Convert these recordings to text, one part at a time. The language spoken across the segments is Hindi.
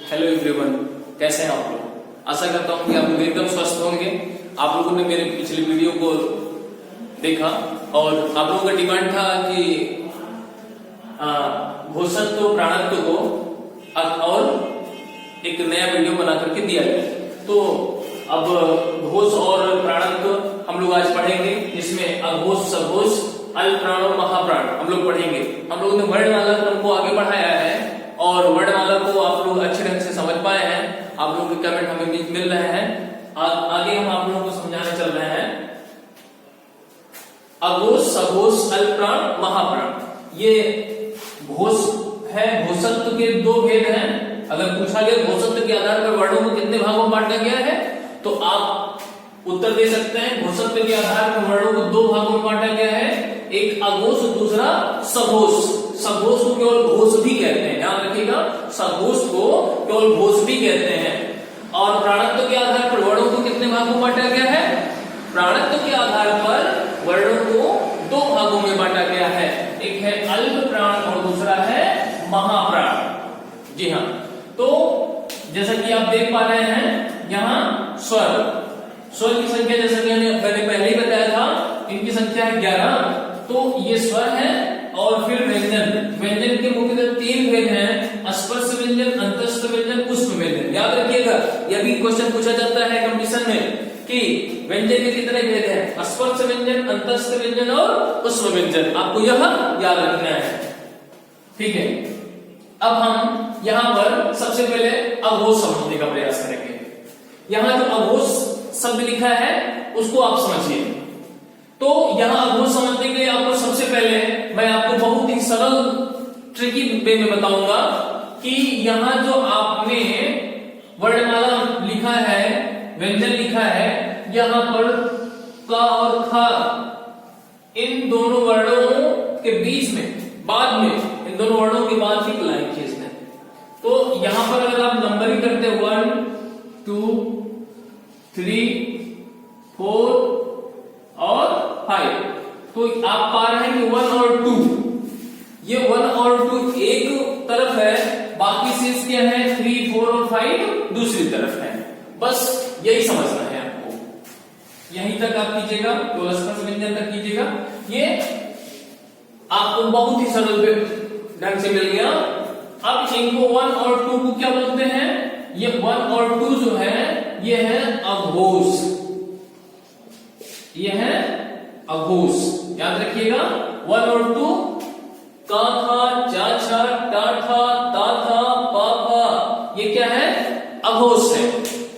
हेलो एवरीवन, कैसे हैं आप लोग। आशा करता हूं कि आप लोग एकदम स्वस्थ होंगे। आप लोगों ने मेरे पिछले वीडियो को देखा और आप लोगों का डिमांड था कि घोषत्व प्राणत्व को और एक नया वीडियो बना करके दिया जाए। तो अब घोष और प्राणत्व हम लोग आज पढ़ेंगे, जिसमें अघोष, सघोष, अल्प प्राण और महाप्राण हम लोग पढ़ेंगे। हम लोगों ने वर्णमाला क्रम को आगे बढ़ाया है और वर्णमाला को आप लोग अच्छे ढंग से समझ पाए हैं। आप लोगों के कमेंट हमें मिल रहे हैं। आगे हम आप लोगों को समझाने चल रहे हैं अघोष, सघोष, अल्प प्राण, महाप्राण। ये घोष है, घोषत्व के दो भेद हैं। अगर पूछा गया घोषत्व के आधार पर वर्णों को कितने भागों में बांटा गया है, तो आप उत्तर दे सकते हैं। घोषत्व के आधार पर वर्णों को दो भागों में बांटा गया है, एक अघोष, दूसरा सघोष। सघोष को केवल घोष भी कहते हैं, ध्यान रखिएगा, सघोष को केवल घोष भी कहते हैं। और प्राणत्व के आधार पर वर्णों को कितने भागों में बांटा गया है? प्राणत्व के आधार पर वर्णों को दो भागों में बांटा गया है, एक है अल्प प्राण और दूसरा है महाप्राण। जी हाँ, तो जैसा कि आप देख पा रहे हैं यहाँ स्वर की संख्या, जैसा कि मैंने पहले ही बताया था, इनकी संख्या है 11। तो ये स्वर है और फिर व्यंजन के मुख्यतः तीन भेद हैं, स्पर्श व्यंजन, अंतस्थ व्यंजन, उष्म व्यंजन। याद रखिएगा, यह भी क्वेश्चन पूछा जाता है कंपटीशन में कि व्यंजन के कितने भेद हैं, स्पर्श व्यंजन, अंतस्थ व्यंजन और उष्म व्यंजन। आपको यह याद रखना है, ठीक है। अब हम यहाँ पर सबसे पहले अघोष समझने का प्रयास करेंगे। यहाँ जो अघोष शब्द लिखा है उसको आप समझिए। तो यहाँ अघोष समझने के लिए आपको सबसे पहले मैं आपको बहुत ही सरल ट्रिकी वे में बताऊंगा कि यहाँ जो आपने वर्णमाला लिखा है, व्यंजन लिखा है, यहाँ पर क और ख, इन दोनों वर्णों के बीच में, बाद में, इन दोनों वर्णों के बाद ही लाइन खींचना है। तो यहाँ पर अगर आप नंबरिंग करते 1 2 3 4 और 5, तो आप पा रहे हैं कि 1 और 2, ये 1 और 2 एक तरफ है, बाकी शेष क्या है 3 4 और 5 दूसरी तरफ है। बस यही समझना है आपको। यहीं तक आप कीजिएगा, तो स्पर्श व्यंजन तक कीजिएगा। ये आपको बहुत ही सरल ढंग से मिल गया। अब इनको 1 और 2 को क्या बोलते हैं? ये 1 और 2 जो है ये है अघोष, ये है अघोष। याद रखिएगा, 1 और 2 का था, चा छा, टा था, ता था, पा था, ये क्या है? अघोष है।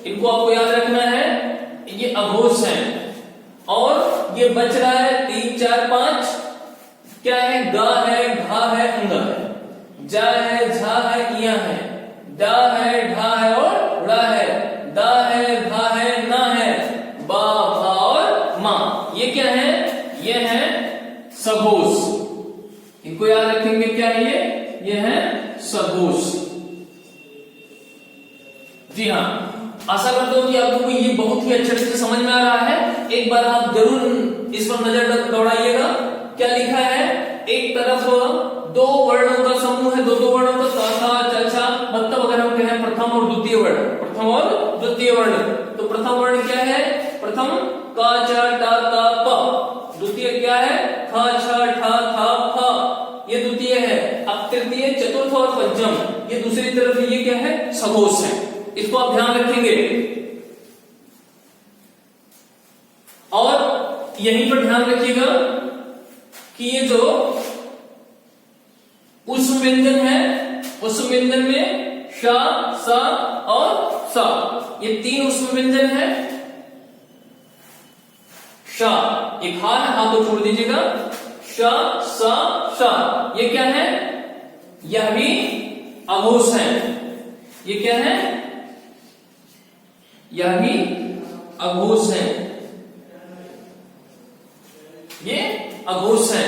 इनको आपको याद रखना है, ये अघोष है। और ये बच रहा है 3 4 5, क्या है? गा है, घा है, अंगा है, जा है, झा है, इया है, डा है, ढा है और ड़ा है, दा है, धा है, ना है, बा, भा और मा। ये क्या है? ये है सघोष। इनको याद रखेंगे, क्या है ये है सघोष। जी हाँ, आशा करता हूं कि आप लोगों को ये बहुत ही अच्छे से समझ में आ रहा है। एक बार आप जरूर इस पर नजर दौड़ाइएगा। क्या लिखा है? एक तरफ दो वर्णों का समूह है, दो वर्णों का सा, चा, मतलब अगर हम कहें प्रथम और द्वितीय वर्ण, प्रथम और द्वितीय वर्ण, तो प्रथम वर्ण क्या है? प्रथम का, चा, टा, ता, प। द्वितीय क्या है? ख, छ, ठ, थ, फ, ये द्वितीय है। अब तृतीय, चतुर्थ और पंचम, ये दूसरी तरफ ये क्या है? सघोष है। इसको आप ध्यान रखेंगे। और यहीं पर ध्यान रखिएगा कि ये जो उष्म व्यंजन है, उष्म व्यंजन में श, स और स, ये तीन उष्म व्यंजन है। श एक हा है, हा को छोड़ दीजिएगा। श, स, श, ये क्या है? यह भी अघोष है। ये क्या है? यह भी अघोष है। ये अघोष है।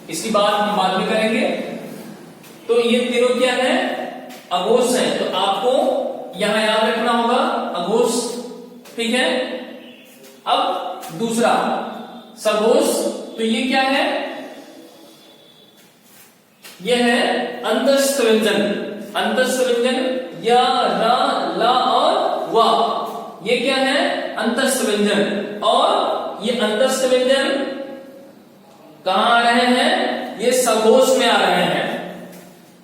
इसकी बात हम बाद में करेंगे। तो ये तीनों क्या है? अघोष है। तो आपको यहां याद रखना होगा अघोष, ठीक है। अब दूसरा सघोष, तो ये क्या है? यह है अंतस्थ व्यंजन। अंतस्थ व्यंजन या, रा, ला और वा, ये क्या है? अंतस्थ व्यंजन। और ये अंतस्थ व्यंजन कहां आ रहे हैं? ये सघोष में आ रहे हैं।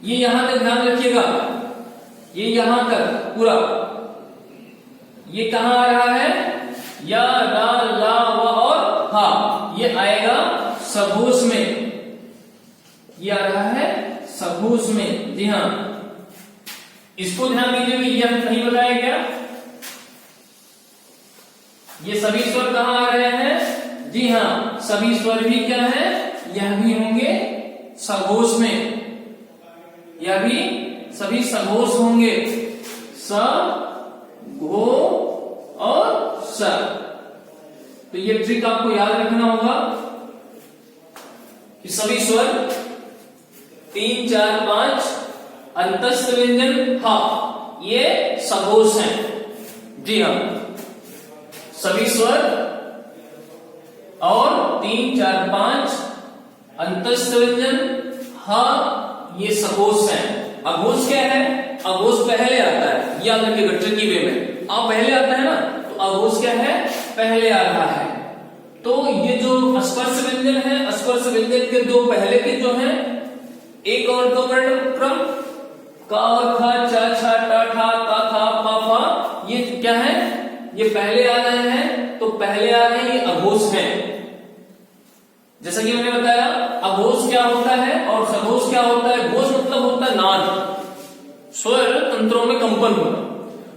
ये यहां तक ध्यान रखिएगा, ये यहां तक पूरा, ये कहां आ रहा है? या, रा, ला, वा और हा, ये आएगा सघोष में, ये आ रहा है सघोष में। जी हाँ, इसको ध्यान दीजिए, ये नहीं बताया गया। ये सभी स्वर कहां आ रहे हैं? जी हाँ, सभी स्वर भी क्या है? यह भी होंगे सघोष में, यह भी सभी सघोष होंगे, स, घो और स। तो ये ट्रिक आपको याद रखना होगा कि सभी स्वर 3, 4, 5 अंतस्थ व्यंजन हा, ये सघोष हैं। जी हाँ, सभी स्वर और 3, 4, 5 अंतस्थ व्यंजन हा, ये सघोष हैं। अघोष क्या है? अघोष पहले आता है, याद रखिएगा ट्रिकी वे में। आप पहले आता है ना, तो अघोष क्या है? पहले आ रहा है। तो ये जो स्पर्श व्यंजन है, स्पर्श व्यंजन के दो पहले के जो हैं, एक और दो वर्ण क्रम, का और खा, चा, छा, टा, ठा, ता, था, पा, फा, ये क्या है? ये पहले आ रहे हैं। तो पहले आ रहे हैं, ये अघोष हैं। जैसा कि मैंने बताया, अघोष क्या होता है और सघोष क्या होता है? घोष मतलब होता है नाद, स्वर तंत्रों में कंपन होना।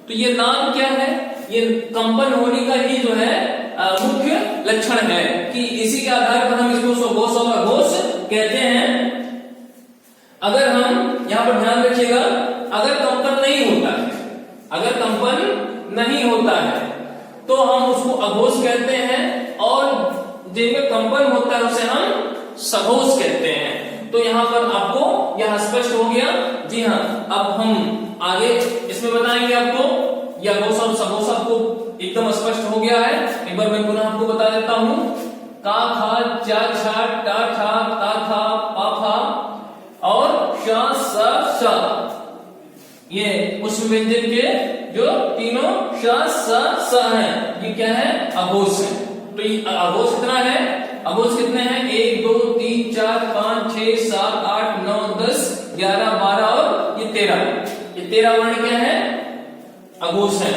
तो ये नाद क्या है? ये कंपन होने का ही जो है मुख्य लक्षण है कि इसी के आधार पर हम इसको सघोष और अघोष कहते हैं। अगर हम यहां पर ध्यान रखिएगा, अगर कंपन नहीं होता है, अगर कंपन नहीं होता है तो हम उसको अघोष कहते हैं, और जिनमें कंपन होता है उसे हम सघोष कहते हैं। तो यहां पर आपको यह स्पष्ट हो गया। जी हाँ, अब हम आगे इसमें बताएंगे आपको। यह अघोष और सघोष आपको एकदम स्पष्ट हो गया है। एक बार मैं पुनः आपको बता देता हूं। का, खा, चा, छा, टा, ठा, ता, था, पा, फा और शा, सा, सा, ये उस व्यंजन के जो तीनों श, स, स हैं, ये क्या है? अघोष है। तो ये अघोष कितना है? अघोष कितने हैं? 1, 2, 3, 4, 5, 6, 7, 8, 9, 10, 11, 12 और ये 13। ये 13 वर्ण क्या है? अघोष है।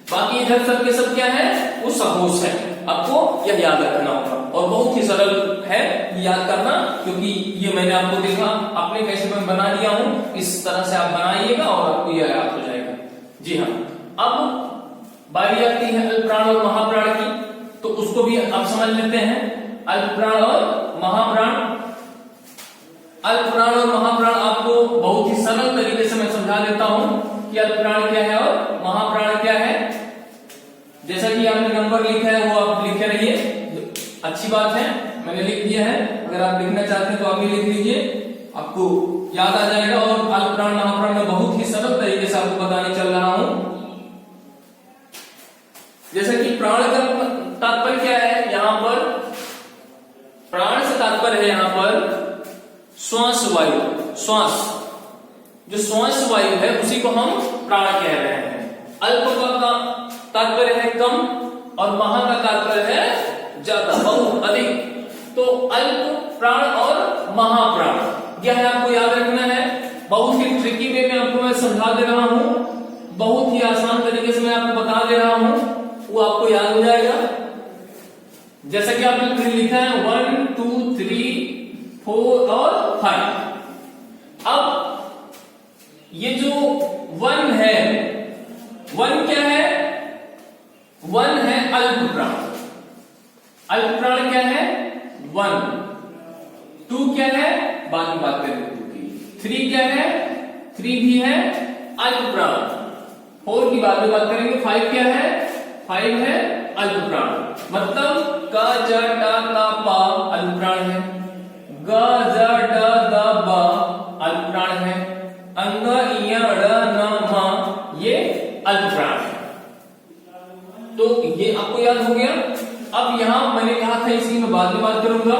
बाकी इधर सब के सब क्या है? वो सघोष है। आपको यह याद रखना होगा और बहुत ही सरल है याद करना, क्योंकि ये मैंने आपको देखा, आपने कैसे मैं बना लिया हूं, इस तरह से आप बनाइएगा और आपको यह याद हो जाएगा। जी हाँ, अब बारी आती है अल्पप्राण और महाप्राण की, तो उसको भी आप समझ लेते हैं। अल्पप्राण और महाप्राण। अल्पप्राण और महाप्राण आपको बहुत ही सरल तरीके से मैं समझा देता हूं कि अल्पप्राण क्या है और महाप्राण क्या है। जैसा कि आपने नंबर लिखा है वो आप लिखे रहिए, अच्छी बात है, मैंने लिख दिया है। अगर आप लिखना चाहते हैं तो आप भी लिख लीजिए, आपको याद आ जाएगा। और अल्पप्राण महाप्राण में बहुत ही सरल तरीके से आपको बताने चल रहा हूं। जैसे कि प्राण का तात्पर्य क्या है? यहां पर प्राण से तात्पर्य है यहां पर श्वास वायु। श्वास, जो श्वास वायु है उसी को हम प्राण कह रहे हैं। अल्प का तात्पर्य है कम और महा का तात्पर्य है ज्यादा, बहुत अधिक। तो अल्प प्राण और महाप्राण यह आपको याद रखना है। बहुत ही ट्रिकी वे में आपको मैं समझा दे रहा हूं, बहुत ही आसान तरीके से मैं आपको बता दे रहा हूं, वो आपको याद हो जाएगा। जैसा कि आपने लिखा है 1, 2, 3, 4 और 5। अब ये जो 1 है, 1 क्या है? 1 है अल्पप्राण। अल्पप्राण क्या है? 1। 2 क्या है? बाद में बात करेंगे 2 की। 3 क्या है? 3 भी है अल्पप्राण। 4 की बाद में बात करेंगे। 5 क्या है? 5 है अल्पप्राण। मतलब का, ज, टा, ता, पा अल्पप्राण है। ग, ज, ड, द, ब अल्पप्राण है। अंग, इय, ड़, न, म ये अल्पप्राण है। तो ये आपको याद हो गया। अब यहां मैंने कहा था, इसकी मैं बाद में बात करूंगा,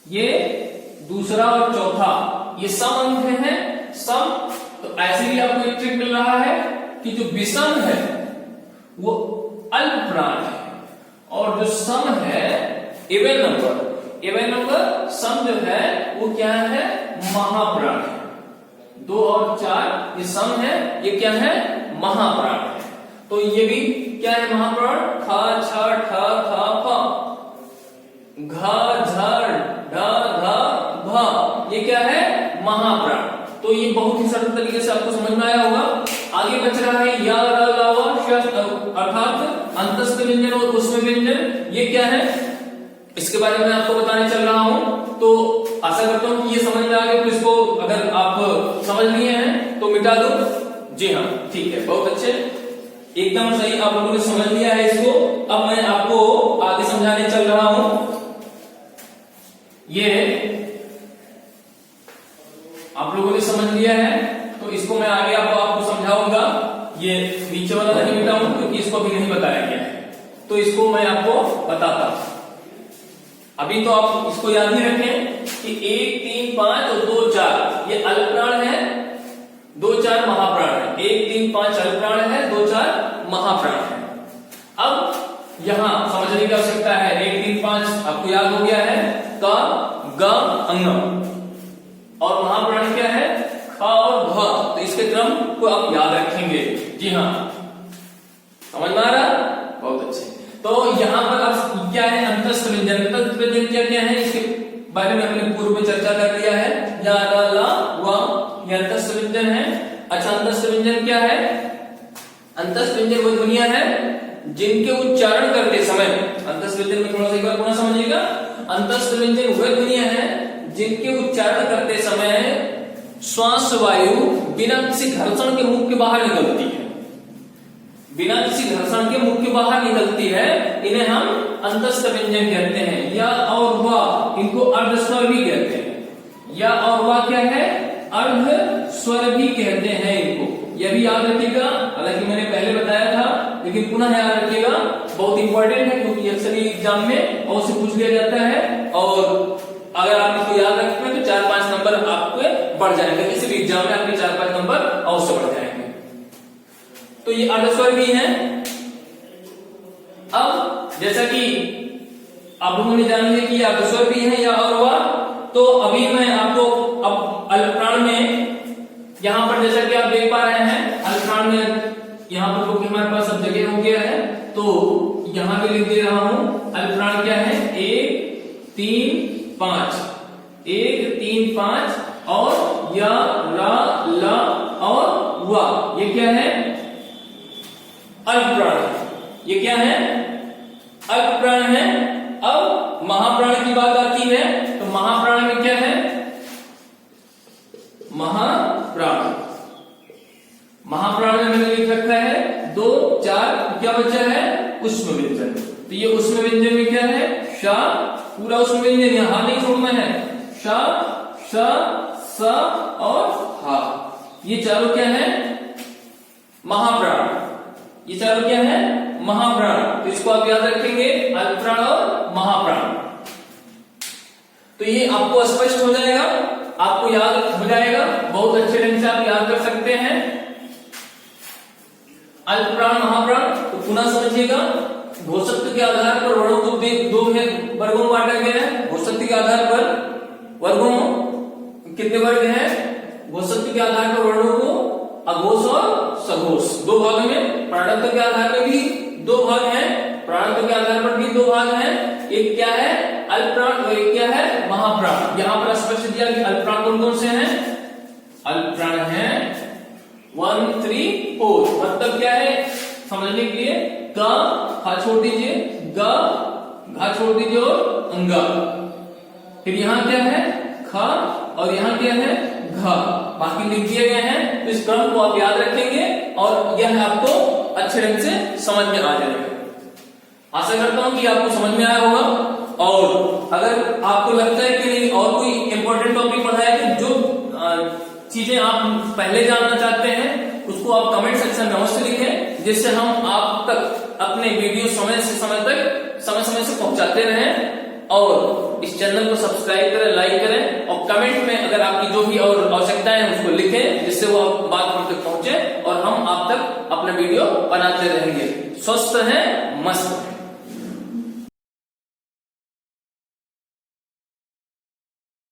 ये दूसरा और चौथा ये सम अंक है। सम, तो ऐसे भी आपको एक ट्रिक मिल रहा है कि जो विषम है वो अल्पप्राण है और जो सम है इवन नंबर सम जो है वो क्या है, महाप्राण है। 2 और 4 ये सम है, ये क्या है, महाप्राण है। तो ये भी क्या है, महाप्राण, खा छ ठ थ फ, घ झ ढ ध भ, ये क्या है, महाप्राण। तो ये बहुत ही सरल तरीके से आपको समझ में आया होगा। आगे बच रहा है या र ल व श, अर्थात अंतस्थ व्यंजन और उष्म व्यंजन, ये क्या है, इसके बारे में आपको बताने चल रहा हूं। तो आशा करता हूं कि ये समझ में आ गया। तो इसको अगर आप समझ लिए हैं तो मिटा दो। जी हाँ, ठीक है, बहुत अच्छे, एकदम सही, आप लोगों ने समझ लिया है इसको। अब मैं आपको आगे समझाने चल रहा हूं। ये आप लोगों ने समझ लिया है तो इसको मैं आगे आपको समझाऊंगा। ये नीचे वाला नहीं मिटाऊंगा क्योंकि इसको अभी नहीं बताया गया है, तो इसको मैं आपको बताता हूं। अभी तो आप इसको याद ही रखें कि 1 3 5 और 2 4 ये अल्पप्राण है, 2 4 महाप्राण है। 1 3 5 अल्पप्राण है, 2 4 महाप्राण है। अब यहां समझने की आवश्यकता है। 1 3 5 आपको याद हो गया है, क ग अंग, और महाप्राण क्या है, ख और भ। तो इसके क्रम को आप याद रखेंगे। जी हाँ, समझ में आ रहा, बहुत अच्छे। तो यहाँ पर अब क्या है, अंतस्थ व्यंजन। अंतस्थ व्यंजन क्या क्या है, इसके बारे में हमने पूर्व में चर्चा कर लिया है। या रा ला व, ये अंतस्थ व्यंजन है। अच्छा, अंतस्थ व्यंजन क्या है, अंतस्थ व्यंजन वो ध्वनियां हैं जिनके उच्चारण करते समय, अंतस्थ व्यंजन में थोड़ा सा एक बार पुनः समझिएगा, अंतस्थ व्यंजन वह ध्वनियां हैं जिनके उच्चारण करते समय श्वास वायु बिना किसी घर्षण के मुख के बाहर निकलती है, बिना किसी घर्षण के मुख के बाहर निकलती है, इन्हें हम अंतस्थ व्यंजन कहते हैं। या और वा, इनको अर्ध स्वर भी कहते हैं। या और वा क्या है, अर्ध स्वर भी कहते हैं इनको। यह भी याद रखिएगा, हालांकि मैंने पहले बताया था लेकिन पुनः याद रखिएगा, बहुत इंपॉर्टेंट है क्योंकि अक्सर एग्जाम में और से पूछ लिया जाता है। और अगर आप इसको याद रखेंगे तो 4-5 नंबर आपके बढ़ जाएंगे, किसी भी एग्जाम में आपके 4-5 नंबर अवश्य बढ़ जाएंगे। तो ये अर्धस्वर भी है। अब जैसा कि आप लोगों ने जान लिया कि अर्धस्वर भी है या और वा, तो अभी मैं आपको अब अल्पप्राण में, यहां पर जैसा कि आप देख पा रहे हैं, अल्पप्राण में यहां पर क्योंकि हमारे पास सब जगह हो गया है तो यहां पे लिख दे रहा हूं। अल्पप्राण क्या है, 1 3 5, 1 3 5 और या रा ला और वा, ये क्या है, अल्पप्राण। ये क्या है, अल्पप्राण है। अब महाप्राण की बात आती है तो महाप्राण में क्या है, महाप्राण, महाप्राण में मैंने लिख रखा है 2 4, क्या बचा है, उष्म व्यंजन। तो ये उष्म व्यंजन में क्या है, श, पूरा उष्म व्यंजन, यहां नहीं छोड़ना है, श श स और हा, ये चारों क्या है, महाप्राण। ये चारों क्या है, महाप्राण। तो इसको आप याद रखेंगे, अल्पप्राण और महाप्राण। तो ये आपको स्पष्ट हो जाएगा, आपको याद हो जाएगा, बहुत अच्छे ढंग से आप याद कर सकते हैं। अल्पप्राण महाप्राण, तो पुनः समझिएगा, घोषत्व के आधार पर वर्णों को 2 वर्गों में बांटा गया है। घोषत्व के आधार पर वर्गों कितने वर्ग हैं, घोषत्व के आधार पर वर्णों को अघोष और सघोष 2 भाग में, प्राणत्व के आधार पर भी 2 भाग हैं, प्राणत्व के आधार पर भी 2 भाग हैं। एक क्या है, अल्पप्राण और एक क्या है, महाप्राण। यहां पर स्पष्ट दिया कि अल्पप्राण कौन कौन से हैं, अल्पप्राण हैं 1 3 4, मतलब क्या है समझने के लिए, क खा छोड़ दीजिए, ग घा छोड़ दीजिए और अंगा। फिर यहां क्या है, ख और यहां क्या है, घ, बाकी लिख दिए गए हैं। तो इस क्रम को आप याद रखेंगे और यह आपको अच्छे ढंग से समझ में आ जाएगा। आशा करता हूं कि आपको समझ में आया होगा। और अगर आपको लगता है कि नहीं और कोई इंपॉर्टेंट टॉपिक पढ़ाया कि जो चीजें आप पहले जानना चाहते हैं उसको आप कमेंट सेक्शन में अवश्य लिखें, जिससे हम आप तक अपने वीडियो समय समय से पहुंचाते रहें। और इस चैनल को सब्सक्राइब करें, लाइक करें और कमेंट में अगर आपकी जो भी और आवश्यकता आवश्यकता है उसको लिखें, जिससे वो बात हम तक पहुंचे और हम आप तक अपना वीडियो बनाते रहेंगे। स्वस्थ है मस्त।